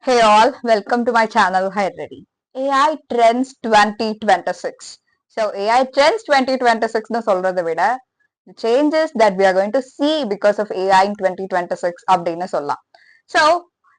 Hey all, welcome to my channel. Hi Ready. AI Trends 2026. So AI Trends 2026 னு சொல்றதை விட the changes that we are going to see because of AI in 2026 அப்படின்னு சொல்லலாம். So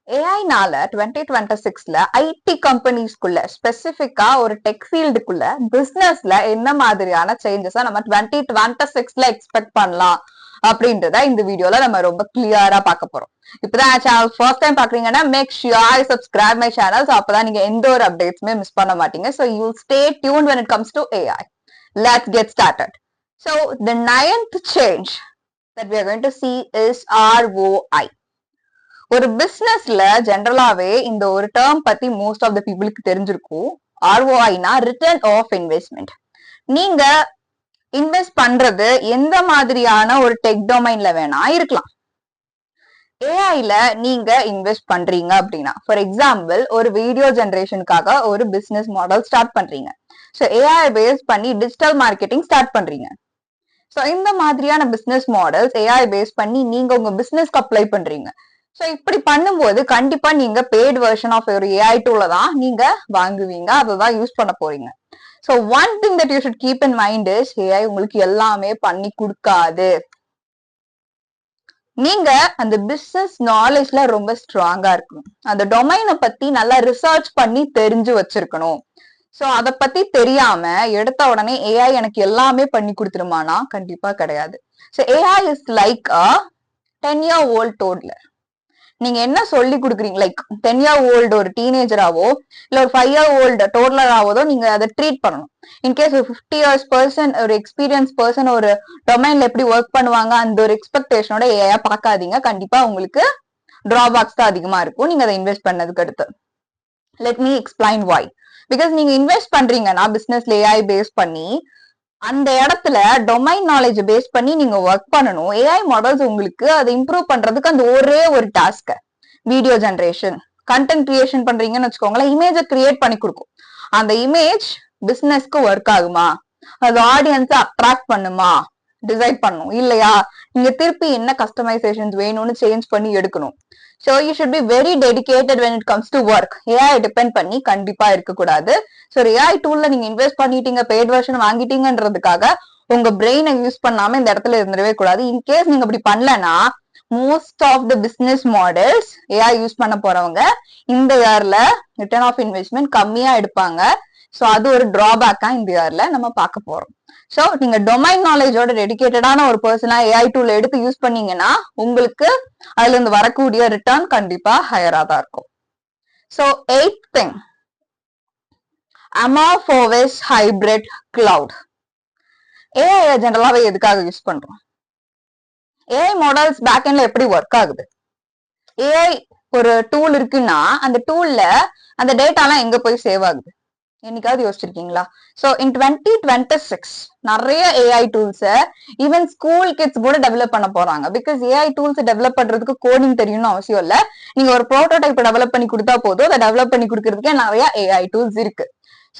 AI-னால 2026ல ID கம்பெனிஸ்குள்ள ஸ்பெசிஃபிக்கா ஒரு tech ஃபீல்டுக்குள்ள பிசினஸ்ல என்ன மாதிரியான சேஞ்சஸா நம்ம 2026ல எக்ஸ்பெக்ட் பண்ணலாம் அப்படின்றத இந்த வீடியோல நம்ம ரொம்ப கிளியரா பார்க்க போறோம். இப்பதான் சேனல் ஃபர்ஸ்ட் டைம் பாக்குறீங்கன்னா make sure subscribe my channel. So அப்பதான் நீங்க எந்த ஒரு அப்டேட்ஸுமே மிஸ் பண்ண மாட்டீங்க. So you stay tune when it comes to AI. Let's get started. So the ninth change that we are going to see is ROI. ஒரு பிசினஸ்ல ஜென்ரலாவே இந்த ஒரு டேர்ம் பத்தி மோஸ்ட் ஆஃப் த பீப்புளுக்கு தெரிஞ்சிருக்கும். ROI-னா ரிட்டர்ன் ஆஃப் இன்வெஸ்ட்மெண்ட். நீங்க இன்வெஸ்ட் பண்றது எந்த மாதிரியான ஒரு டெக் டொமைன்ல வேணா இருக்கலாம். ஏஐல நீங்க இன்வெஸ்ட் பண்றீங்க அப்படின்னா, ஃபார் எக்ஸாம்பிள் ஒரு வீடியோ ஜெனரேஷனுக்காக ஒரு பிசினஸ் மாடல் ஸ்டார்ட் பண்றீங்க. ஸோ ஏஐ பேஸ் பண்ணி டிஜிட்டல் மார்க்கெட்டிங் ஸ்டார்ட் பண்றீங்க. ஸோ இந்த மாதிரியான பிசினஸ் மாடல்ஸ் ஏஐ பேஸ் பண்ணி நீங்க உங்க பிசினஸ்க்கு அப்ளை பண்றீங்க. ஸோ இப்படி பண்ணும்போது கண்டிப்பா நீங்க பெய்ட் வெர்ஷன் ஆஃப் ஒரு ஏஐ டூல தான் நீங்க வாங்குவீங்க, அதை யூஸ் பண்ண போறீங்க. So one thing that you should keep in mind is AI உங்களுக்கு எல்லாமே பண்ணி கொடுக்காது. நீங்க அந்த பிசினஸ் நாலேஜ்ல ரொம்ப ஸ்ட்ராங்கா இருக்கணும். அந்த டொமைனை பத்தி நல்லா ரிசர்ச் பண்ணி தெரிஞ்சு வச்சிருக்கணும். சோ அத பத்தி தெரியாம எடுத்த உடனே ஏஐ எனக்கு எல்லாமே பண்ணி கொடுத்துருமானா கண்டிப்பா கிடையாது. So AI is like a 10-year old toddler. நீங்க என்ன சொல்லி கொடுக்குறீங்க, லைக் 10-year old ஒரு டீனேஜராவோ இல்ல ஒரு 5-year old டோட்லராவோ நீங்க அதை ட்ரீட் பண்ணணும். இன்கேஸ் ஒரு 50 years பர்சன், ஒரு எக்ஸ்பீரியன்ஸ் பர்சன் ஒரு டொமைன்ல எப்படி ஒர்க் பண்ணுவாங்க அந்த ஒரு எக்ஸ்பெக்டேஷனோட ஏஐ பார்க்காதீங்க. கண்டிப்பா உங்களுக்கு டிராபேக்ஸ் தான் அதிகமா இருக்கும் நீங்க அதை இன்வெஸ்ட் பண்ணதுக்கு அடுத்து. Let me explain why. Because நீங்க இன்வெஸ்ட் பண்றீங்கன்னா பிசினஸ்ல ஏஐ பேஸ் பண்ணி அந்த இடத்துல டொமைன் நாலேஜ் பேஸ் பண்ணி நீங்க ஒர்க் பண்ணணும். ஏஐ மாடல்ஸ் உங்களுக்கு அதை இம்ப்ரூவ் பண்றதுக்கு அந்த ஒரே ஒரு task, video generation, content creation பண்றீங்கன்னு வச்சுக்கோங்களேன், இமேஜை கிரியேட் பண்ணி கொடுக்கும். அந்த இமேஜ் பிசினஸ்க்கு ஒர்க் ஆகுமா, அது ஆடியன்ஸை அட்ராக்ட் பண்ணுமா டிசைட் பண்ணும் இல்லையா, நீங்க திருப்பி என்ன கஸ்டமைசேஷன்ஸ் வேணும்னு சேஞ்ச் பண்ணி எடுக்கணும். So you should be very dedicated when it comes to work. AI depend பண்ணி கண்டிப்பா இருக்கக்கூடாது. ஸோ ஏஐ டூல்ல நீங்க இன்வெஸ்ட் பண்ணிட்டீங்க, பெய்ட் வெர்ஷன் வாங்கிட்டீங்கன்றதுக்காக உங்க பிரெயினை யூஸ் பண்ணாம இந்த இடத்துல இருந்துடவே கூடாது. இன்கேஸ் நீங்க அப்படி பண்ணலன்னா most of the business models AI use பண்ண போறவங்க இந்த இயர்ல ரிட்டர்ன் ஆஃப் இன்வெஸ்ட்மெண்ட் கம்மியா எடுப்பாங்க. ஸோ அது ஒரு டிராபேக்கா இந்த இயர்ல நம்ம பார்க்க போறோம். ஸோ நீங்க டொமைன் நாலேஜோட டெடிகேட்டடான ஒரு பர்சனா ஏஐ டூல் எடுத்து யூஸ் பண்ணீங்கன்னா உங்களுக்கு அதுல இருந்து வரக்கூடிய ரிட்டர்ன் கண்டிப்பா ஹையரா தான் இருக்கும். So 8th thing, amorphous hybrid cloud. AI ஜெனரலாவே எதுக்காக யூஸ் பண்றோம்? ஏஐ மாடல்ஸ் பேக் எண்ட்ல எப்படி ஒர்க் ஆகுது? ஏஐ ஒரு டூல் இருக்குன்னா அந்த டூல்ல அந்த டேட்டாலாம் எங்க போய் சேவ் ஆகுது? என்னைக்காவது யோசிச்சிருக்கீங்களா? சோ இன் 2026 நிறைய AI tools even school kids கூட டெவலப் பண்ண போறாங்க. பிகாஸ் ஏஐ டூல்ஸ் டெவலப் பண்றதுக்கு கோடிங் தெரியணும்னு அவசியம் இல்ல. நீங்க ஒரு ப்ரோட்டோடைப் டெவலப் பண்ணி கொடுத்தா போதும், அதை டெவலப் பண்ணி கொடுக்கறதுக்கே நிறைய ஏஐ டூல்ஸ் இருக்கு.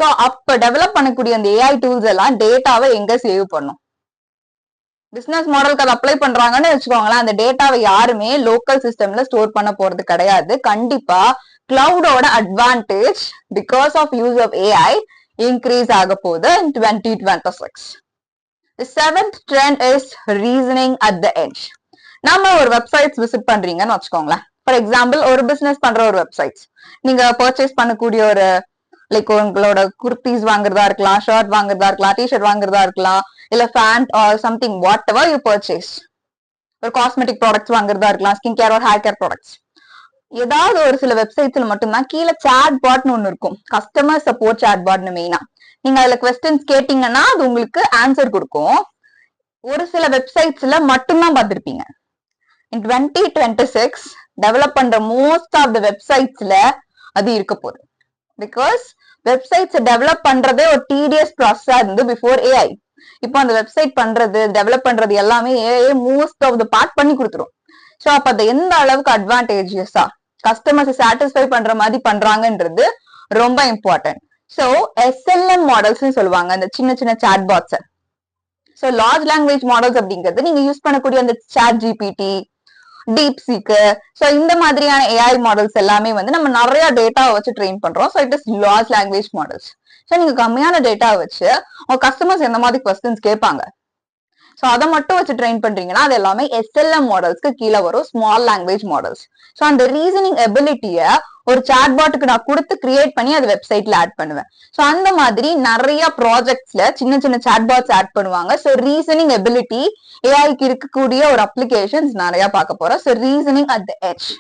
சோ அப்ப டெவலப் பண்ணக்கூடிய அந்த ஏஐ டூல்ஸ் எல்லாம் டேட்டாவை எங்க சேவ் பண்ணும்? பிசினஸ் மாடலுக்கு அதை அப்ளை பண்றாங்கன்னு வச்சுக்கோங்களேன், அந்த டேட்டாவை யாருமே லோக்கல் சிஸ்டம்ல ஸ்டோர் பண்ண போறது கிடையாது. கண்டிப்பா கிளவுடோட advantage because of use of AI increase ஆக போகுது in 2026. The 7th trend is reasoning at the edge. நாம ஒரு வெப்சைட்ஸ் விசிட் பண்றீங்கன்னு வச்சுக்கோங்களேன். ஃபார் எக்ஸாம்பிள் ஒரு பிசினஸ் பண்ற ஒரு வெப்சைட்ஸ் நீங்க பர்ச்சேஸ் பண்ணக்கூடிய ஒரு லைக் உங்களோட குர்த்திஸ் வாங்குறதா இருக்கலாம், ஷர்ட் வாங்குறதா இருக்கலாம், டிஷர்ட் வாங்குறதா இருக்கலாம், இல்ல pant or something what ever you purchase, ஒரு காஸ்மெட்டிக் ப்ராடக்ட்ஸ் வாங்குறதா இருக்கலாம், ஸ்கின் கேர் ஒரு ஹேர் கேர் ப்ராடக்ட்ஸ். ஏதாவது ஒரு சில வெப்சைட்ஸ்ல மட்டும்தான் கீழே சாட் பாட்னு ஒண்ணு இருக்கும், கஸ்டமர் சப்போர்ட் சாட் பாட்னு. மெயினா நீங்க அதுல கொஸ்டின்ஸ் கேட்டீங்கன்னா அது உங்களுக்கு ஆன்சர் கொடுக்கும். ஒரு சில வெப்சைட்ஸ்ல மட்டும்தான் பார்த்திருப்பீங்க. இன் 2026 டெவலப் பண்ற மோஸ்ட் ஆஃப் த வெப்சைட்ஸ்ல அது இருக்க போகுது. பிகாஸ் வெப்சைட்ஸ் டெவலப் பண்றதே ஒரு டிடிஎஸ் ப்ராசஸா இருந்து பிஃபோர் ஏஐ. இப்போ அந்த வெப்சைட் பண்றது டெவலப் பண்றது எல்லாமே AI most of the part பண்ணி கொடுத்துரும். ஸோ அப்ப அது எந்த அளவுக்கு அட்வான்டேஜஸா கஸ்டமர்ஸ் சாட்டிஸ்ஃபை பண்ற மாதிரி பண்றாங்கன்றது ரொம்ப இம்பார்ட்டன்ட். ஸோ எஸ்எல்எம் மாடல்ஸ் சொல்லுவாங்க அந்த சின்ன சின்ன chat bots. So large language models அப்படிங்கிறது நீங்க யூஸ் பண்ணக்கூடிய அந்த சாட் ஜிபிடி, டீப்சீக்கு. ஸோ இந்த மாதிரியான ஏஐ மாடல்ஸ் எல்லாமே வந்து நம்ம நிறைய டேட்டாவை வச்சு ட்ரெயின் பண்றோம். So it is large language models. So நீங்க கம்மியான டேட்டா வச்சு உங்க கஸ்டமர்ஸ் எந்த மாதிரி கொஸ்டின்ஸ் கேட்பாங்க, ஸோ அதை மட்டும் வச்சு ட்ரெயின் பண்றீங்கன்னா அது எல்லாமே எஸ்எல்எம் மாடல்ஸ்க்கு கீழே வரும், ஸ்மால் லாங்குவேஜ் மாடல்ஸ். ஸோ அந்த ரீசனிங் எபிலிட்டியை ஒரு சாட்பாட்டுக்கு நான் கொடுத்து கிரியேட் பண்ணி அது வெப்சைட்ல ஆட் பண்ணுவேன். ஸோ அந்த மாதிரி நிறைய ப்ராஜெக்ட்ஸ்ல சின்ன சின்ன சாட்பாட்ஸ் ஆட் பண்ணுவாங்க. ஸோ ரீசனிங் எபிலிட்டி ஏஐக்கு இருக்கக்கூடிய ஒரு அப்ளிகேஷன்ஸ் நிறைய பார்க்க போறோம். So reasoning at the edge,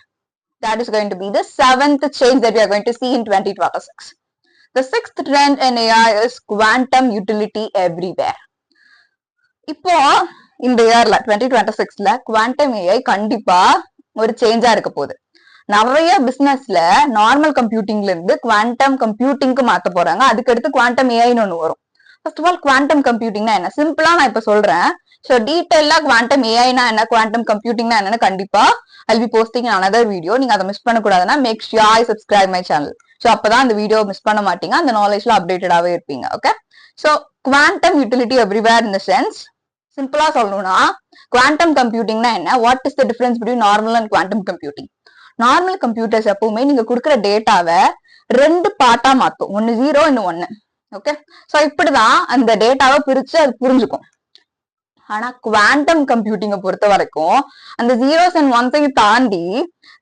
that is going to be the 7th change that we are going to see in 2026. The 6th trend in AI is quantum utility everywhere. இப்போ இந்த இயர்ல 2026ல quantum AI கண்டிப்பா ஒரு சேஞ்சா இருக்க போகுது. நிறைய பிசினஸ்ல normal கம்ப்யூட்டிங்ல இருந்து குவாண்டம் கம்ப்யூட்டிங்க்கு மாத்த போறாங்க. அதுக்கடுத்து குவாண்டம் ஏஐன்னு ஒண்ணு வரும். ஃபர்ஸ்ட் ஆஃப் ஆல் குவாண்டம் கம்ப்யூட்டிங்னா என்ன, சிம்பிளா நான் இப்ப சொல்றேன். ஸோ டீடைலா குவாண்டம் ஏஐனா என்ன, குவாண்டம் கம்ப்யூட்டிங்னா என்னன்னு கண்டிப்பா I'll be posting in another video. நீங்க அதை மிஸ் பண்ணக்கூடாதுன்னா make sure I subscribe my channel. So அப்பதான் அந்த வீடியோ மிஸ் பண்ண மாட்டீங்க, அந்த நாலேஜ்ல அப்டேட்டடாவே இருப்பீங்க. Okay, so quantum utility everywhere in the sense, சிம்பிளா சொல்லணும்னா குவாண்டம் கம்ப்யூட்டிங்னா என்ன, what is the difference between normal and quantum computing. Normal computers எப்பவுமே நீங்க கொடுக்குற டேட்டாவை 2 பார்ட்டா மாத்தும், ஒன்னு 0 இன்னும் 1. ஓகே, ஸோ இப்படிதான் அந்த டேட்டாவை பிரிச்சு அது புரிஞ்சுக்கும். ஆனா குவாண்டம் கம்ப்யூட்டிங்கை பொறுத்த வரைக்கும் அந்த 0s and 1s தாண்டி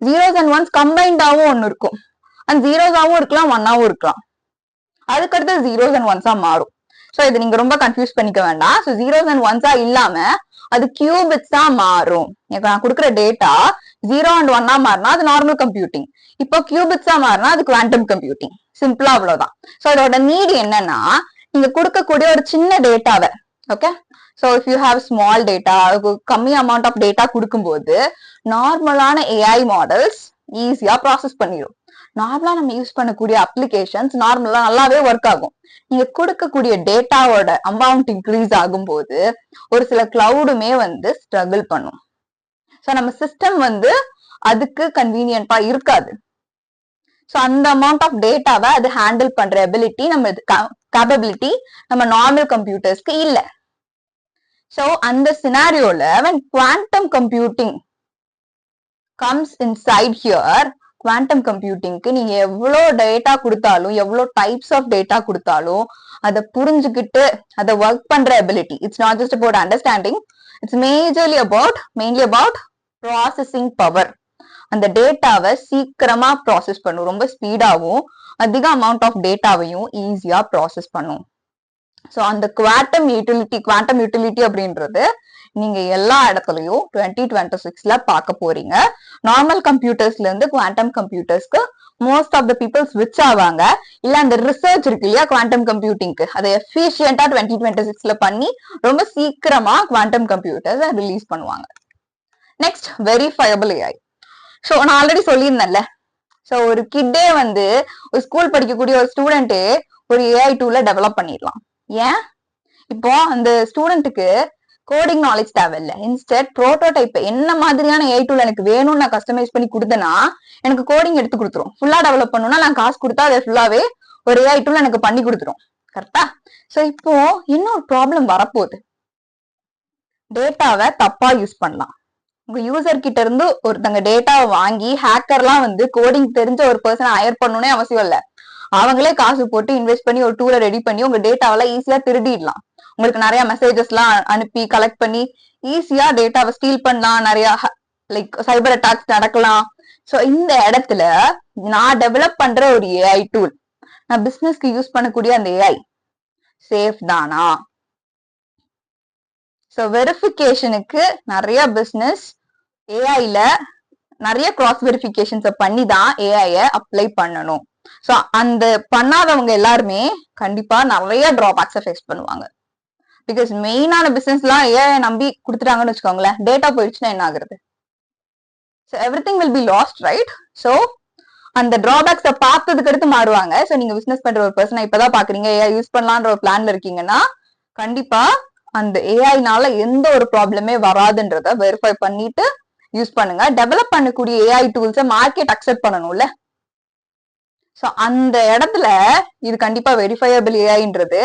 0s and 1s கம்பைண்டாவும் ஒன்னு இருக்கும். அந்த 0s இருக்கலாம் 1 இருக்கலாம், அதுக்கடுத்து 0s and 1s மாறும். ஸோ இது நீங்க ரொம்ப கன்ஃபியூஸ் பண்ணிக்க வேண்டாம். ஸோ 0s and 1s இல்லாம அது கியூபிட்ஸா மாறும். இப்ப நான் கொடுக்குற டேட்டா 0 and 1 மாறினா அது நார்மல் கம்ப்யூட்டிங், இப்போ கியூபிட்ஸா மாறினா அது குவாண்டம் கம்ப்யூட்டிங். சிம்பிளா அவ்வளவுதான். ஸோ இதோட நீடு என்னன்னா, நீங்க கொடுக்கக்கூடிய ஒரு சின்ன டேட்டாவை, okay, so if you have small data, கம்மி அமௌண்ட் ஆஃப் டேட்டா கொடுக்கும்போது நார்மலான ஏஐ மாடல்ஸ் ஈஸியா ப்ராசஸ் பண்ணிடும். நார்மலா நம்ம யூஸ் பண்ணக்கூடிய அப்ளிகேஷன்ஸ் நார்மலா நல்லாவே ஒர்க் ஆகும். நீங்க கொடுக்கக்கூடிய டேட்டாவோட அமௌண்ட் இன்க்ரீஸ் ஆகும் போது ஒரு சில கிளவுடுமே வந்து ஸ்ட்ரகிள் பண்ணும். ஸோ நம்ம சிஸ்டம் வந்து அதுக்கு கன்வீனியன்டா இருக்காது. ஸோ அந்த அமௌண்ட் ஆஃப் டேட்டாவை அது ஹேண்டில் பண்ற எபிலிட்டி நம்ம கேப்பபிலிட்டி நம்ம நார்மல் கம்ப்யூட்டர்ஸ்க்கு இல்லை. ஸோ அந்த சினாரியோல when quantum computing comes inside here, quantum கம்ப்யூட்டிங்க்கு நீங்க எவ்வளவு டேட்டா கொடுத்தாலும் எவ்வளவு டைப்ஸ் ஆஃப் டேட்டா கொடுத்தாலும் அதை புரிஞ்சுக்கிட்டு அதை ஒர்க் பண்ற ability, it's not just about understanding, it's mainly about processing power. அந்த டேட்டாவை சீக்கிரமா ப்ராசஸ் பண்ணும், ரொம்ப ஸ்பீடாவும் அதிக அமௌண்ட் ஆஃப் டேட்டாவையும் ஈஸியா ப்ராசஸ் பண்ணும். ஸோ அந்த குவாண்டம் யூட்டிலிட்டி அப்படின்றது நீங்க எல்லா இடத்துலயும் 2026ல பார்க்க போறீங்க. நார்மல் கம்ப்யூட்டர்ஸ்ல இருந்து குவாண்டம் கம்ப்யூட்டர்ஸ்க்கு மோஸ்ட் ஆஃப் த பீப்புள் ஸ்விட்ச் ஆவாங்க. இல்ல அந்த ரிசர்ச் இருக்கு இல்லையா குவாண்டம் கம்ப்யூட்டிங்க்கு, அதை எஃபிஷியன்டா 2026ல பண்ணி ரொம்ப சீக்கிரமா குவாண்டம் கம்ப்யூட்டர்ஸ் ரிலீஸ் பண்ணுவாங்க. Next, verifiable AI. ஸோ நான் ஆல்ரெடி சொல்லியிருந்தேன்ல, ஸோ ஒரு கிட்டே வந்து ஒரு ஸ்கூல் படிக்கக்கூடிய ஒரு ஸ்டூடெண்ட்டே ஒரு ஏஐ டூல டெவலப் பண்ணிடலாம். ஏன், இப்போ அந்த ஸ்டூடெண்ட்டுக்கு கோடிங் நாலேஜ் தேவையில்லை. இன்ஸ்டெட் ப்ரோட்டோடைப் என்ன மாதிரியான ஏஐ டூல் எனக்கு வேணும்னு நான் கஸ்டமைஸ் பண்ணி கொடுத்தேன்னா எனக்கு கோடிங் எடுத்து கொடுத்துரும். ஃபுல்லா டெவலப் பண்ணணும்னா நான் காசு கொடுத்தா அதை ஃபுல்லாவே ஒரு ஏஐ டூல் எனக்கு பண்ணி கொடுத்துரும். கரெக்டா? ஸோ இப்போ இன்னொரு ப்ராப்ளம் வரப்போகுது, டேட்டாவை தப்பா யூஸ் பண்ணலாம். உங்க யூசர் கிட்ட இருந்து ஒருத்தங்க டேட்டாவை வாங்கி ஹேக்கர்லாம் வந்து கோடிங் தெரிஞ்ச ஒரு பர்சனை ஹையர் பண்ணணும்னே அவசியம் இல்லை. அவங்களே காசு போட்டு இன்வெஸ்ட் பண்ணி ஒரு டூலை ரெடி பண்ணி உங்க டேட்டாவெல்லாம் ஈஸியா திருடிடலாம். உங்களுக்கு நிறைய மெசேஜஸ் எல்லாம் அனுப்பி கலெக்ட் பண்ணி ஈஸியா டேட்டாவை ஸ்டீல் பண்ணலாம். நிறைய லைக் சைபர் அட்டாக்ஸ் நடக்கலாம். ஸோ இந்த இடத்துல நான் டெவலப் பண்ற ஒரு ஏஐ டூல், நான் பிசினஸ்க்கு யூஸ் பண்ணக்கூடிய அந்த ஏஐ சேஃப் தானா? ஸோ வெரிஃபிகேஷனுக்கு நிறைய பிசினஸ் ஏஐல நிறைய கிராஸ் வெரிஃபிகேஷன்ஸை பண்ணி தான் ஏஐயை அப்ளை பண்ணணும். ஸோ அந்த பண்ணாதவங்க எல்லாருமே கண்டிப்பா நிறைய டிராபேக்ஸை ஃபேஸ் பண்ணுவாங்க. பிகாஸ் மெயினான பிசினஸ்லாம் ஏஐ நம்பி கொடுத்துட்டாங்கன்னு வச்சுக்கோங்களேன், டேட்டா போயிடுச்சுன்னா என்ன ஆகுறது? So everything will be last, right? So அந்த டிராபேக்ஸை பார்த்ததுக்கு அடுத்து மாறுவாங்க. ஸோ நீங்க பிசினஸ் பண்ற ஒரு பர்சனை இப்பதான் பாக்குறீங்க, ஏஐ யூஸ் பண்ணலான்ற ஒரு பிளான்ல இருக்கீங்கன்னா கண்டிப்பா அந்த ஏஐனால எந்த ஒரு ப்ராப்ளமே வராதுன்றத வெரிஃபை பண்ணிட்டு யூஸ் பண்ணுங்க. டெவலப் பண்ணக்கூடிய ஏஐ டூல்ஸை மார்க்கெட் அக்செப்ட் பண்ணணும்ல. ஸோ அந்த இடத்துல இது கண்டிப்பா வெரிஃபையபிள் ஏஐன்றது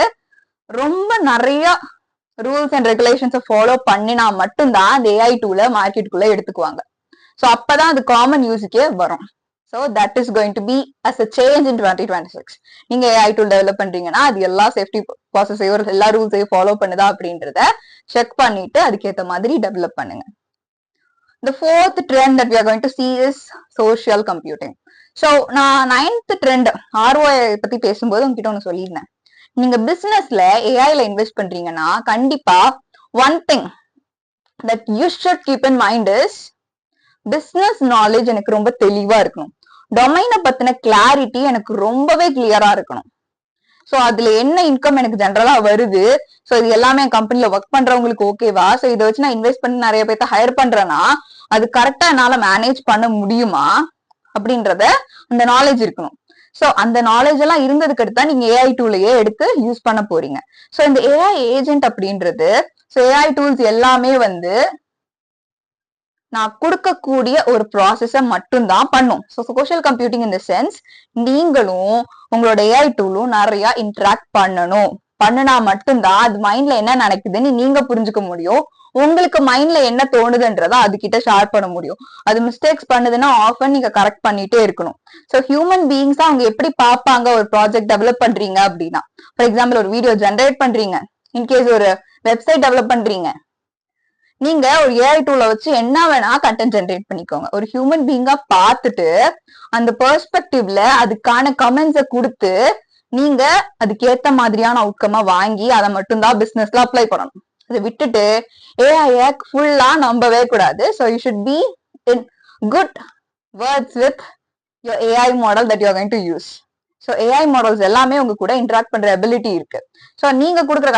ரொம்ப நிறைய ரூல்ஸ் அண்ட் ரெகுலேஷன்ஸை ஃபாலோ பண்ணினா மட்டும்தான் அந்த ஏஐ டூலை மார்க்கெட்டுக்குள்ள எடுத்துக்குவாங்க. ஸோ அப்பதான் அது காமன் யூஸுக்கே வரும். So that is going to be as a change in 2026. நீங்க ஏஐ டூல் டெவலப் பண்றீங்கன்னா அது எல்லா சேஃப்டி ப்ராசஸையும் எல்லா ரூல்ஸையும் ஃபாலோ பண்ணுதா அப்படின்றத செக் பண்ணிட்டு அதுக்கேற்ற மாதிரி டெவலப் பண்ணுங்க. The fourth trend that we are going to see is social computing. So நான் 9th trend ROI பத்தி பேசும்போது உங்ககிட்ட ஒன்று சொல்லியிருந்தேன். நீங்க பிசினஸ்ல ஏஐல இன்வெஸ்ட் பண்றீங்கன்னா கண்டிப்பா one thing that you should keep in mind is business knowledge எனக்கு ரொம்ப தெளிவா இருக்கணும். டொமைனை பத்தின கிளாரிட்டி எனக்கு ரொம்பவே கிளியரா இருக்கணும். ஸோ அதுல என்ன இன்கம் எனக்கு ஜென்ரலா வருது, ஸோ இது எல்லாமே என் கம்பெனில ஒர்க் பண்றவங்களுக்கு ஓகேவா, ஸோ இதை வச்சு நான் இன்வெஸ்ட் பண்ணி நிறைய பேர்த்த ஹையர் பண்றேன்னா அது கரெக்டா என்னால மேனேஜ் பண்ண முடியுமா அப்படின்றத அந்த நாலேஜ் இருக்கணும். ஸோ அந்த நாலேஜ் எல்லாம் இருந்ததுக்கு அடுத்தா நீங்க ஏஐ டூலையே எடுத்து யூஸ் பண்ண போறீங்க. ஸோ இந்த ஏஐ ஏஜென்ட் அப்படின்றது, ஸோ ஏஐ டூல்ஸ் எல்லாமே வந்து நான் கொடுக்கக்கூடிய ஒரு ப்ராசஸ மட்டும் தான் பண்ணும். So social computing in the sense நீங்களும் உங்களோட ஏஐ டூலும் நிறைய இன்டராக்ட் பண்ணணும். பண்ணுனா மட்டும்தான் அது மைண்ட்ல என்ன நடக்குதுன்னு நீங்க புரிஞ்சுக்க முடியும். உங்களுக்கு மைண்ட்ல என்ன தோணுதுன்றதா அது கிட்ட ஷேர் பண்ண முடியும். அது மிஸ்டேக்ஸ் பண்ணுதுன்னா ஆஃபன் நீங்க கரெக்ட் பண்ணிட்டே இருக்கணும். ஸோ ஹியூமன் பீயிங்ஸ் அவங்க எப்படி பார்ப்பாங்க ஒரு ப்ராஜெக்ட் டெவலப் பண்றீங்க அப்படின்னா, ஃபார் எக்ஸாம்பிள் ஒரு வீடியோ ஜென்ரேட் பண்றீங்க, இன்கேஸ் ஒரு வெப்சைட் டெவலப் பண்றீங்க, நீங்க ஒரு ஏஐ டூல வச்சு என்ன வேணா கண்டென்ட் ஜென்ரேட் பண்ணிக்கோங்க. ஒரு ஹியூமன் பீயிங்கா பார்த்துட்டு அந்த பெர்ஸ்பெக்டிவ்ல அதுக்கான கமெண்ட்ஸை கொடுத்து நீங்க அதுக்கேத்த மாதிரியான அவுட்கமா வாங்கி அதை மட்டும்தான் பிசினஸ்ல அப்ளை பண்ணணும். அதை விட்டுட்டு ஏஐ ஃபுல்லா நம்பவே கூடாது. So you should be in good words with your AI model that you are going to use. So AI models எல்லாமே உங்க கூட இன்டராக்ட் பண்ற எபிலிட்டி இருக்கு. ஸோ நீங்க கொடுக்குற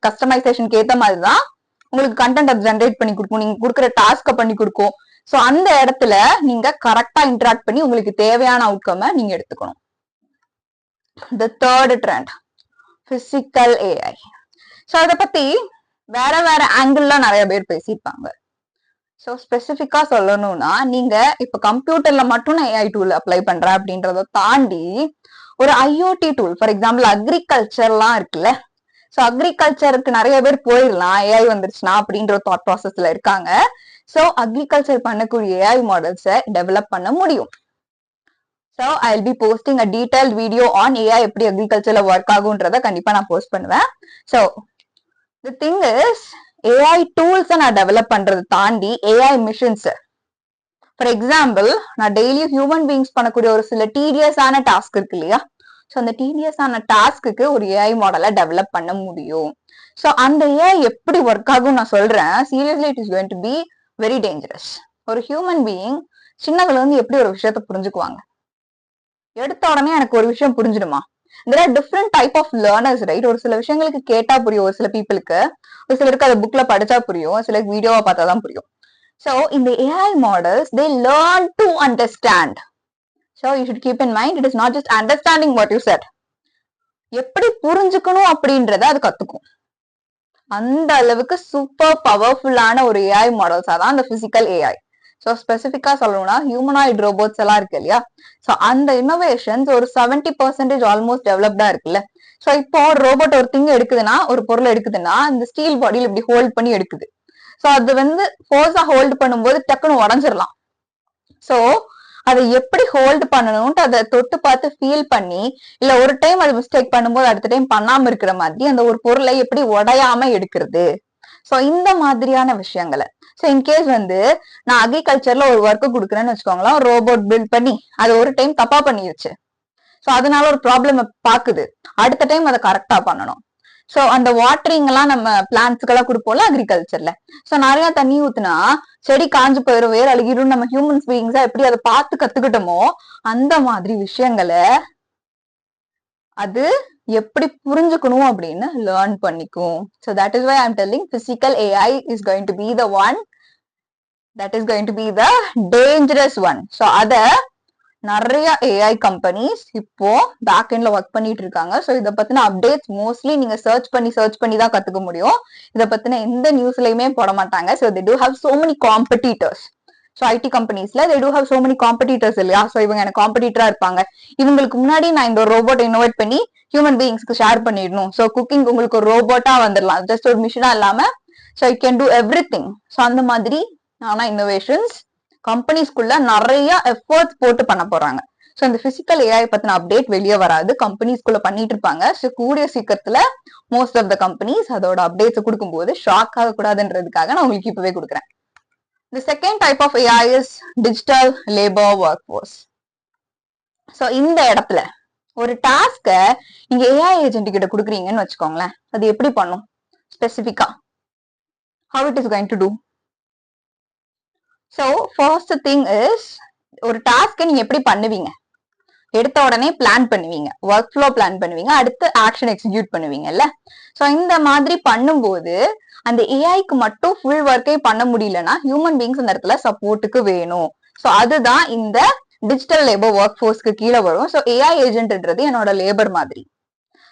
கஸ்டமைசேஷனுக்கு ஏத்த மாதிரி தான் உங்களுக்கு கண்டென்ட் அது ஜென்ரேட் பண்ணி கொடுக்கும், நீங்க கொடுக்குற டாஸ்க பண்ணி கொடுக்கும். ஸோ அந்த இடத்துல நீங்க கரெக்டா இன்டராக்ட் பண்ணி உங்களுக்கு தேவையான அவுட்கம் நீங்க எடுத்துக்கணும். The third trend, physical AI. So அதை பத்தி வேற வேற ஆங்கிள் நிறைய பேர் பேசியிருப்பாங்க. ஸோ ஸ்பெசிபிக்கா சொல்லணும்னா நீங்க இப்ப கம்ப்யூட்டர்ல மட்டும் நான் ஏஐ டூல் அப்ளை பண்றேன் அப்படின்றத தாண்டி ஒரு ஐஓடி டூல், ஃபார் எக்ஸாம்பிள் அக்ரிகல்ச்சர்லாம் இருக்குல்ல, ஸோ அக்ரிகல்ச்சருக்கு நிறைய பேர் போயிடலாம் ஏஐ வந்துருச்சுன்னா அப்படின்ற தாட் ப்ராசஸ்ல இருக்காங்க. ஸோ அக்ரிகல்ச்சர் பண்ணக்கூடிய ஏஐ மாடல்ஸை டெவலப் பண்ண முடியும். So I will be posting a detailed video on AI எப்படி அக்ரிகல்ச்சர்ல ஒர்க் ஆகுன்றத கண்டிப்பா நான் போஸ்ட் பண்ணுவேன். So the thing is AI டூல்ஸை நான் டெவலப் பண்றது தாண்டி ஏஐ மிஷின்ஸ், ஃபார் எக்ஸாம்பிள் நான் டெய்லி ஹியூமன் பீயிங்ஸ் பண்ணக்கூடிய ஒரு சில டீடியஸான டாஸ்க் இருக்கு இல்லையா, ஸோ அந்த டீடியஸான டாஸ்க்கு ஒரு ஏஐ மாடலை டெவலப் பண்ண முடியும். ஸோ அந்த ஏஐ எப்படி ஒர்க் ஆகும் நான் சொல்றேன். Seriously it is going to be very dangerous. ஒரு ஹியூமன் பீயிங் சின்னதுல இருந்து எப்படி ஒரு விஷயத்த புரிஞ்சுக்குவாங்க, எடுத்த உடனே எனக்கு ஒரு விஷயம் புரிஞ்சிடுமா? there are different type of learners, right? ஒரு சில விஷயங்களுக்கு கேட்டா புரியும், ஒரு சில பீப்புளுக்கு, ஒரு சிலருக்கு அது புக்ல படிச்சா புரியும், சிலருக்கு வீடியோவா பார்த்தாதான் புரியும். So in the AI models they learn to understand. So you should keep in mind it is not just understanding what you said, எப்படி புரிஞ்சுக்கணும் அப்படின்றத அது கத்துக்கும். அந்த அளவுக்கு சூப்பர் பவர்ஃபுல்லான ஒரு ஏஐ மாடல்ஸா தான் அந்த பிசிக்கல் ஏஐ. ஸோ ஸ்பெசிஃபிக்கா சொல்லணும்னா ஹியூமனாய்டு ரோபோட்ஸ் எல்லாம் இருக்கு இல்லையா, ஸோ அந்த இன்னோவேஷன்ஸ் ஒரு 70% ஆல்மோஸ்ட் டெவலப்டா இருக்குல்ல. ஸோ இப்போ ஒரு ரோபோட் ஒரு திங் எடுக்குதுன்னா, ஒரு பொருள் எடுக்குதுன்னா இந்த ஸ்டீல் பாடியில் இப்படி ஹோல்ட் பண்ணி எடுக்குது. ஸோ அது வந்து ஃபோர்ஸா ஹோல்டு பண்ணும்போது டக்குன்னு உடஞ்சிடலாம். ஸோ அதை எப்படி ஹோல்டு பண்ணணும்ட்டு அதை தொட்டு பார்த்து ஃபீல் பண்ணி, இல்ல ஒரு டைம் அது மிஸ்டேக் பண்ணும்போது அடுத்த டைம் பண்ணாம இருக்கிற மாதிரி அந்த ஒரு பொருளை எப்படி உடையாம எடுக்கிறது. ஸோ இந்த மாதிரியான விஷயங்களை, ஸோ இன்கேஸ் வந்து நான் அக்ரிகல்ச்சர்ல ஒரு ஒர்க்கு கொடுக்குறேன்னு வச்சுக்கோங்களேன், ஒரு ரோபோட் பில்ட் பண்ணி அது ஒரு டைம் தப்பா பண்ணிருச்சு, ஸோ அதனால ஒரு ப்ராப்ளம் பாக்குது, அடுத்த டைம் அதை கரெக்டா பண்ணணும். ஸோ அந்த வாட்டரிங் எல்லாம் நம்ம பிளான்ட்ஸ்க்கெல்லாம் கொடுப்போம்ல அக்ரிகல்ச்சர்ல, ஸோ நிறைய தண்ணி ஊத்துனா செடி காஞ்சு போயிடும், வேற அழுகிடும். நம்ம ஹியூமன்ஸ் பீயிங்ஸா எப்படி அதை பார்த்து கத்துக்கிட்டோமோ அந்த மாதிரி விஷயங்களை அது எப்படி புரிஞ்சுக்கணும் அப்படின்னு லேர்ன் பண்ணிக்கும். So that is why I am telling physical AI is going to be the one that is going to be the dangerous one. So அத நிறைய ஏஐ கம்பெனிஸ் இப்போ பேக் எண்ட்ல ஒர்க் பண்ணிட்டு இருக்காங்க. ஸோ இதை பத்தின அப்டேட்ஸ் மோஸ்ட்லி நீங்க search பண்ணி தான் கத்துக்க முடியும். இதை பத்தின எந்த நியூஸ்லயுமே போட மாட்டாங்க. So they do have so many competitors. So IT கம்பெனிஸ்ல they do have so many competitors இல்லையா, ஸோ இவங்க எனக்கு காம்படிட்டரா இருப்பாங்க. இவங்களுக்கு முன்னாடி நான் இந்த ரோபோட்டை இனோவேட் பண்ணி ஹியூமன் பீயிங்ஸ்க்கு ஷேர் பண்ணிடணும். ஸோ குக்கிங் உங்களுக்கு ஒரு ரோபோட்டா வந்துடலாம், ஜஸ்ட் ஒரு மிஷினா இல்லாம. So it can do everything. So அந்த மாதிரி ஆனா இன்னோவேஷன்ஸ் கம்பெனிஸ்குள்ள நிறைய எஃபர்ட்ஸ் போட்டு பண்ண போறாங்க. ஸோ இந்த பிசிக்கல் ஏஐ பத்தின அப்டேட் வெளியே வராது, கம்பெனிஸ்குள்ள பண்ணிட்டு இருப்பாங்க. ஸோ கூடிய சீக்கிரத்துல மோஸ்ட் ஆஃப் த கம்பெனிஸ் அதோட அப்டேட்ஸ் கொடுக்கும்போது ஷாக் ஆகக்கூடாதுன்றதுக்காக நான் உங்களுக்கு இப்பவே கொடுக்குறேன். The second type of AI is digital labor workforce. So இந்த இடத்துல ஒரு டாஸ்க நீங்க ஏஐ ஏஜென்ட் கிட்ட கொடுக்குறீங்கன்னு வச்சுக்கோங்களேன், அது எப்படி பண்ணும் ஸ்பெசிபிக்கா, how it is going to do. So first thing is, ஒரு டாஸ்க நீங்க எப்படி பண்ணுவீங்க, எடுத்த உடனே பிளான் பண்ணுவீங்க, ஒர்க் ஃப்ளோ பிளான் பண்ணுவீங்க, அடுத்து ஆக்ஷன் எக்ஸிக்யூட் பண்ணுவீங்கல்ல. ஸோ இந்த மாதிரி பண்ணும்போது அந்த ஏஐக்கு மட்டும் ஃபுல் ஒர்க்கே பண்ண முடியலன்னா ஹியூமன் பீங்ஸ் அந்த இடத்துல சப்போர்ட்டுக்கு வேணும். ஸோ அதுதான் இந்த டிஜிட்டல் லேபர் ஒர்க் ஃபோர்ஸ்க்கு கீழே வரும். ஸோ ஏஐ ஏஜென்ட்ன்றது என்னோட லேபர் மாதிரி.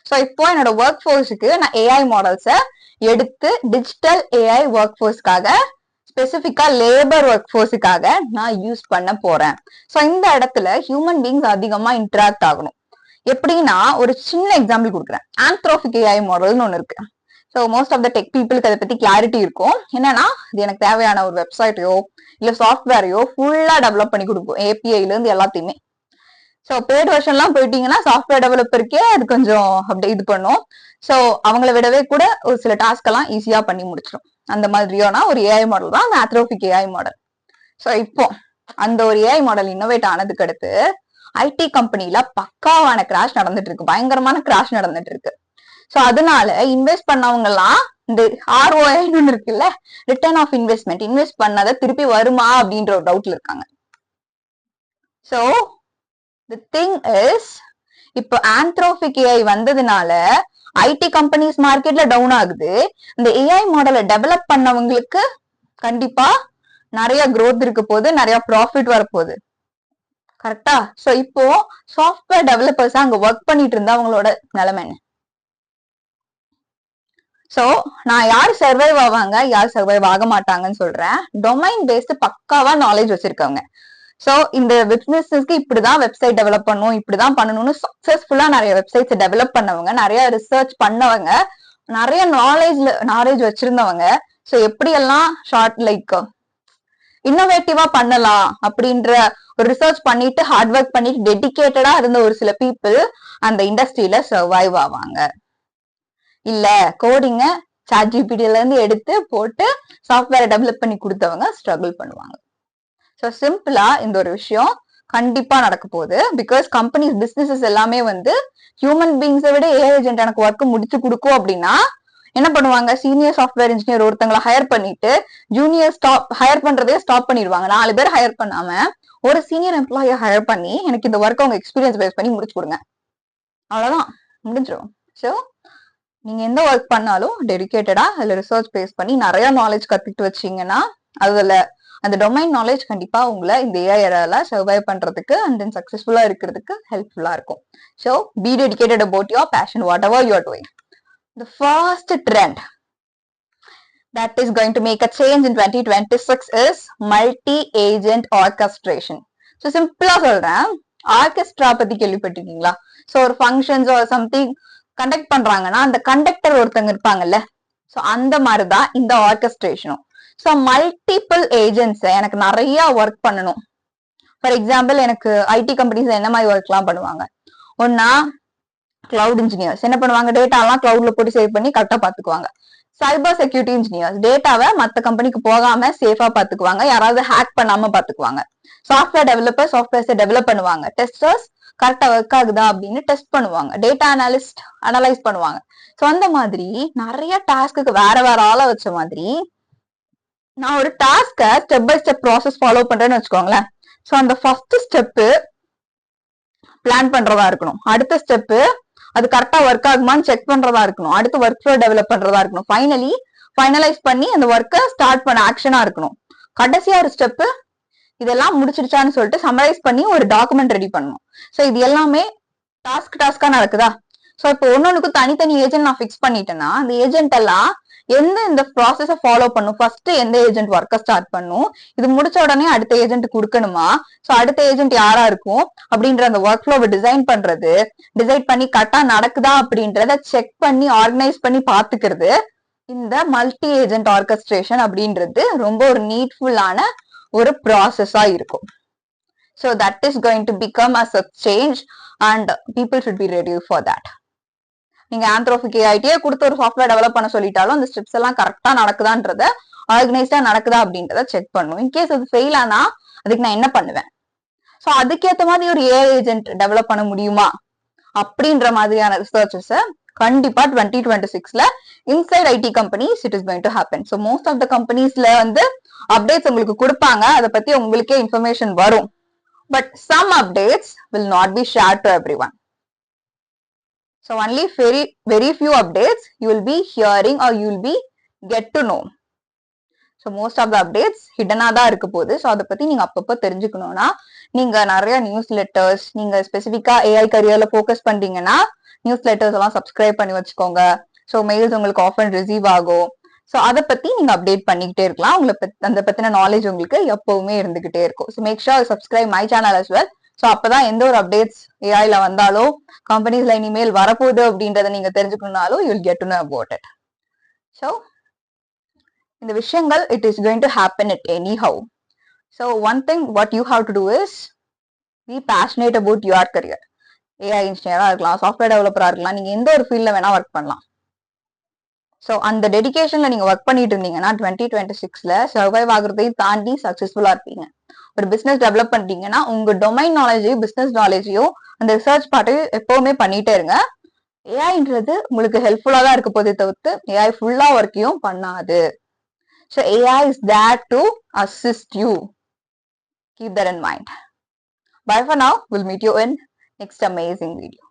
ஸோ இப்போ என்னோட ஒர்க் ஃபோர்ஸுக்கு நான் ஏஐ மாடல்ஸை எடுத்து டிஜிட்டல் ஏஐ ஒர்க் ஃபோர்ஸ்க்காக, ஸ்பெசிபிக்கா லேபர் ஒர்க் ஃபோர்ஸுக்காக நான் யூஸ் பண்ண போறேன். ஸோ இந்த இடத்துல ஹியூமன் பீங்ஸ் அதிகமா இன்டராக்ட் ஆகணும். எப்படின்னா ஒரு சின்ன எக்ஸாம்பிள் கொடுக்குறேன். ஆந்த்ரோபிக் ஏஐ மாடல்னு ஒன்று இருக்கு. So most of the tech பீப்புளுக்கு அதை பத்தி கிளாரிட்டி இருக்கும். என்னன்னா இது எனக்கு தேவையான ஒரு வெப்சைட்டையோ இல்ல சாஃப்ட்வேரையோ ஃபுல்லா டெவலப் பண்ணி கொடுக்கும், ஏபிஐல இருந்து எல்லாத்தையுமே. ஸோ பெய்ட் வெர்ஷன்லாம் போயிட்டீங்கன்னா சாஃப்ட்வேர் டெவலப்பருக்கே அது கொஞ்சம் அப்படி இது பண்ணும். ஸோ அவங்கள விடவே கூட ஒரு சில டாஸ்க் எல்லாம் ஈஸியா பண்ணி முடிச்சிடும். அந்த மாதிரியான ஒரு ஏஐ மாடல் தான் அந்த ஆந்த்ரோபிக் ஏஐ மாடல். ஸோ இப்போ அந்த ஒரு ஏஐ மாடல் இன்னோவேட் ஆனதுக்கு அடுத்து ஐடி கம்பெனில பக்காவான கிராஷ் நடந்துட்டு இருக்கு, பயங்கரமான கிராஷ் நடந்துட்டு இருக்கு. ஸோ அதனால இன்வெஸ்ட் பண்ணவங்க எல்லாம் இந்த ROI இருக்குல்ல, ரிட்டர்ன் ஆஃப் இன்வெஸ்ட்மெண்ட், இன்வெஸ்ட் பண்ணாத திருப்பி வருமா அப்படின்ற ஒரு டவுட்ல இருக்காங்க. ஸோ தி திங் இஸ், இப்போ ஆந்த்ரோபிக் ஏஐ வந்ததுனால ஐடி கம்பெனிஸ் மார்க்கெட்ல டவுன் ஆகுது. இந்த ஏஐ மாடலை டெவலப் பண்ணவங்களுக்கு கண்டிப்பா நிறைய growth இருக்க போகுது, நிறைய ப்ராஃபிட் வரப்போகுது. கரெக்டா? சோ இப்போ சாஃப்ட்வேர் டெவலப்பர்ஸ் அங்க ஒர்க் பண்ணிட்டு இருந்தா அவங்களோட நிலைமை என்ன? சோ நான் யார் சர்வைவ் ஆவாங்க, யார் சர்வைவ் ஆக மாட்டாங்கன்னு சொல்றேன். டொமைன் பேஸ்ட் பக்காவா நாலேஜ் வச்சிருக்கவங்க. சோ இந்த பிசினஸ்க்கு இப்படிதான் வெப்சைட் டெவலப் பண்ணும், இப்படிதான் பண்ணணும்னு சக்சஸ்ஃபுல்லா நிறைய வெப்சைட்ஸ் டெவலப் பண்ணவங்க, நிறைய ரிசர்ச் பண்ணவங்க, நிறைய நாலேஜ் வச்சிருந்தவங்க. சோ எப்படி எல்லாம் ஷார்ட் லைக் இன்னோவேட்டிவா பண்ணலாம் அப்படின்ற ஒரு ரிசர்ச் பண்ணிட்டு ஹார்ட் ஒர்க் பண்ணிட்டு டெடிகேட்டடா இருந்த ஒரு சில பீப்புள் அந்த இண்டஸ்ட்ரியில சர்வைவ் ஆவாங்க. இல்ல கோடிங்க சாட்ஜிபிடில இருந்து எடுத்து போட்டு சாஃப்ட்வேரை டெவலப் பண்ணி கொடுத்தவங்க ஸ்ட்ரகிள் பண்ணுவாங்க. ஸோ சிம்பிளா இந்த ஒரு விஷயம் கண்டிப்பா நடக்க போகுது. பிகாஸ் கம்பெனிஸ் பிசினஸஸ் எல்லாமே வந்து ஹியூமன் பீங்ஸை விட ஏஐ ஏஜென்ட் எனக்கு ஒர்க் முடிச்சு கொடுக்கும் அப்படின்னா என்ன பண்ணுவாங்க, சீனியர் சாஃப்ட்வேர் இன்ஜினியர் ஒருத்தங்களை ஹையர் பண்ணிட்டு ஜூனியர் ஹையர் பண்றதே ஸ்டாப் பண்ணிடுவாங்க. 4 பேர் ஹையர் பண்ணாம ஒரு சீனியர் எம்ப்ளாயை ஹையர் பண்ணி எனக்கு இந்த ஒர்க் அவங்க எக்ஸ்பீரியன்ஸ் பேஸ் பண்ணி முடிச்சு கொடுங்க, அவ்வளவுதான், முடிஞ்சிடும். ஸோ நீங்க எந்த ஒர்க் பண்ணாலும் டெடிகேட்டடா அதுல ரிசர்ச் பேஸ் பண்ணி நிறைய நாலேஜ் கத்துக்கிட்டு வச்சீங்கன்னா அதுல அந்த டொமைன் நாலேஜ் கண்டிப்பா உங்களை இந்த ஏஐ எரால சர்வைவ் பண்றதுக்கு அண்ட் தென் சக்சஸ்ஃபுல்லா இருக்கிறதுக்கு ஹெல்ப்ஃபுல்லா இருக்கும். So B dedicated about your fashion, what ever you are doing. The first trend that is going to make a change in 2026 is multi-agent orchestration. So simple சொல்றேன், orchestra பத்தி கேள்விப்பட்டிருக்கீங்களா? So ஒரு functions or something conduct பண்றாங்கன்னா அந்த conductor ஒருத்தங்க இருப்பாங்கல்ல, so அந்த மாதிரிதான் இந்த ஆர்கெஸ்ட்ரேஷனும். ஸோ மல்டிபிள் ஏஜென்ட்ஸ் எனக்கு நிறைய ஒர்க் பண்ணணும். ஃபார் எக்ஸாம்பிள் எனக்கு ஐடி கம்பெனிஸ் என்ன மாதிரி ஒர்க் எல்லாம் பண்ணுவாங்க, ஒன்னா கிளவுட் இன்ஜினியர்ஸ் என்ன பண்ணுவாங்க, டேட்டா எல்லாம் கிளவுட்ல போட்டு சேவ் பண்ணி கரெக்டா பாத்துக்குவாங்க. சைபர் செக்யூரிட்டி இன்ஜினியர்ஸ் டேட்டாவை மத்த கம்பெனிக்கு போகாம சேஃபா பாத்துக்குவாங்க, யாராவது ஹேக் பண்ணாம பாத்துக்குவாங்க. சாஃப்ட்வேர் டெவலப்பர் சாஃப்ட்வேர்ஸை டெவலப் பண்ணுவாங்க. டெஸ்டர்ஸ் கரெக்டா ஒர்க் ஆகுதா அப்படின்னு டெஸ்ட் பண்ணுவாங்க. டேட்டா அனாலிஸ்ட் அனலைஸ் பண்ணுவாங்க. ஸோ அந்த மாதிரி நிறைய டாஸ்க்கு வேற வேற ஆள வச்ச மாதிரி நான் ஒரு task step by step process follow பண்றேன்னு வச்சுக்கோங்களேன். ஸோ அந்த ஃபர்ஸ்ட் ஸ்டெப்பு பிளான் பண்றதா இருக்கணும், அடுத்த ஸ்டெப்பு அது கரெக்டா ஒர்க் ஆகுமான்னு செக் பண்றதா இருக்கணும், அடுத்து ஒர்க் ஃப்ளோ டெவலப் பண்றதா இருக்கணும், ஃபைனலைஸ் பண்ணி அந்த ஒர்க்கை ஸ்டார்ட் பண்ண ஆக்ஷனா இருக்கணும். கடைசியா ஒரு ஸ்டெப்பு இதெல்லாம் முடிச்சிருச்சான்னு சொல்லிட்டு சமரைஸ் பண்ணி ஒரு டாக்குமெண்ட் ரெடி பண்ணணும். ஸோ இது எல்லாமே டாஸ்கா நடக்குதா? ஸோ இப்போ ஒன்னொன்னுக்கு தனித்தனி ஏஜென்ட் நான் ஃபிக்ஸ் பண்ணிட்டேன்னா அந்த ஏஜென்ட் எல்லாம் இந்த ப்ராசஸ ஃபாலோ பண்ணும். ஃபர்ஸ்ட் எந்த ஏஜென்ட் ஒர்க்கை ஸ்டார்ட் பண்ணும், இது முடிச்ச உடனே அடுத்த ஏஜென்ட் கொடுக்கணுமா, ஸோ அடுத்த ஏஜென்ட் யாரா இருக்கும் அப்படின்ற அந்த ஒர்க் ஃப்ளோவை டிசைன் பண்ணி கரெக்டா நடக்குதா அப்படின்றத செக் பண்ணி ஆர்கனைஸ் பண்ணி பாத்துக்கிறது. இந்த மல்டி ஏஜென்ட் ஆர்கெஸ்ட்ரேஷன் அப்படின்றது ரொம்ப ஒரு நீட்ஃபுல்லான ஒரு ப்ராசஸா இருக்கும். So that is going to become as a change and people should be ready for that. நீங்க Anthropic AI கொடுத்து ஒரு சாஃப்ட்வேர் டெவலப் பண்ண சொல்லிட்டாலும் அந்த ஸ்டெப்ஸ் எல்லாம் கரெக்டா நடக்குதான்றத, ஆர்கனைஸ்டா நடக்குதா அப்படின்றத செக் பண்ணும். இன்கேஸ் அது ஃபெயில் ஆனா அதுக்கு நான் என்ன பண்ணுவேன்? சோ அதுக்கேற்ற மாதிரி ஒரு ஏஐ ஏஜென்ட் டெவலப் பண்ண முடியுமா அப்படின்ற மாதிரியான ரிசர்ச்சஸ் கண்டிப்பா 2026ல inside IT companies it is going to happen. So most of the கம்பெனிஸ்ல வந்து அப்டேட்ஸ் உங்களுக்கு கொடுப்பாங்க, அதை பத்தி உங்களுக்கே இன்ஃபர்மேஷன் வரும். But some updates will not be share to everyone. So only very few updates you will be hearing or you will be get to know. So most of the updates hidden தான் இருக்க போகுது. So அதை பத்தி நீங்க அப்பப்போ தெரிஞ்சுக்கணும்னா நீங்க நிறைய நியூஸ் லெட்டர்ஸ், நீங்க ஸ்பெசிஃபிக்கா ஏஐ கரியர்ல ஃபோக்கஸ் பண்றீங்கன்னா நியூஸ் லெட்டர்ஸ் எல்லாம் சப்ஸ்கிரைப் பண்ணி வச்சுக்கோங்க. ஸோ மெயில்ஸ் உங்களுக்கு ஆஃபன் ரிசீவ் ஆகும். ஸோ அதை பத்தி நீங்க அப்டேட் பண்ணிக்கிட்டே இருக்கலாம். அந்த பத்தின நாலேஜ் உங்களுக்கு எப்பவுமே இருந்துகிட்டே இருக்கும். So make sure subscribe my channel as well. So அப்பதான் எந்த ஒரு அப்டேட்ஸ் ஏஐல வந்தாலும் கம்பெனிஸ்ல இனிமேல் வரப்போகுது அப்படின்றத நீங்க தெரிஞ்சுக்கணும்னாலும் you will get to know about it. So இந்த விஷயங்கள் it is going to happen it anyhow. So one thing what you have to do is be passionate about your career. AI இன்ஜினியரா இருக்கலாம், software டெவலப்பரா இருக்கலாம், நீங்க எந்த ஒரு ஃபீல்ட்ல வேணா ஒர்க் பண்ணலாம். ஸோ அந்த டெடிகேஷன்ல நீங்க ஒர்க் பண்ணிட்டு இருந்தீங்கன்னா 2026ல சர்வைவ் ஆகுறதையும் தாண்டி சக்சஸ்ஃபுல்லா இருப்பீங்க. ஒரு பிசினஸ் டெவலப் பண்ணிட்டீங்கன்னா உங்க டொமைன் நாலேஜையும் பிசினஸ் நாலேஜையும் அந்த ரிசர்ச் பார்ட்டையும் எப்பவுமே பண்ணிட்டே இருங்க. ஏஐன்றது உங்களுக்கு ஹெல்ப்ஃபுல்லா தான் இருக்க போதே தவிர்த்து ஏஐ ஃபுல்லா ஒர்க்கையும் பண்ணாது. So AI is there to assist you. Keep that in mind. Bye for now. We'll meet you in next amazing video.